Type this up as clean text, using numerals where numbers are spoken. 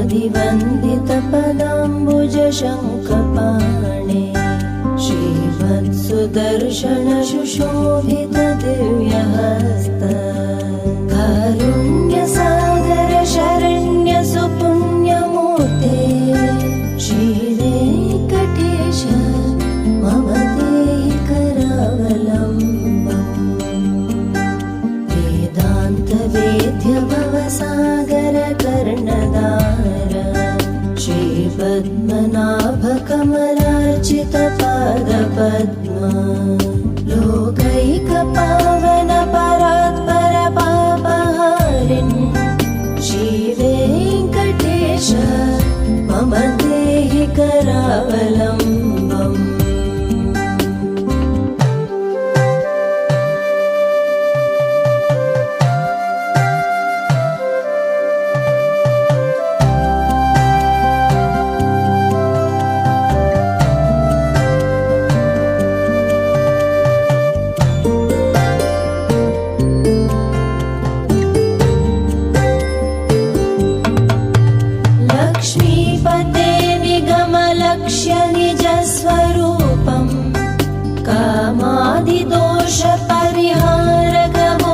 आदिवन्दितपदाम्बुजशङ्खपाणे श्रीवत्सुदर्शनशुशोभितदिव्यहस्त कारुण्यसागर शरण्यसुपुण्यमूर्ते श्रीवेङ्कटेश मम देहि करावलम्बम् वेदान्तवेद्य भवसागरकर्णधार श्रीपद्मनाभकमलार्चितपादपद्मा लोकैकपावन परात्परपापहारिन् श्रीवेङ्कटेश मम देहि करावलम्बम् लक्ष्मीपते निगमलक्ष्य निजस्वरूपम् कामादिदोषपरिहारम्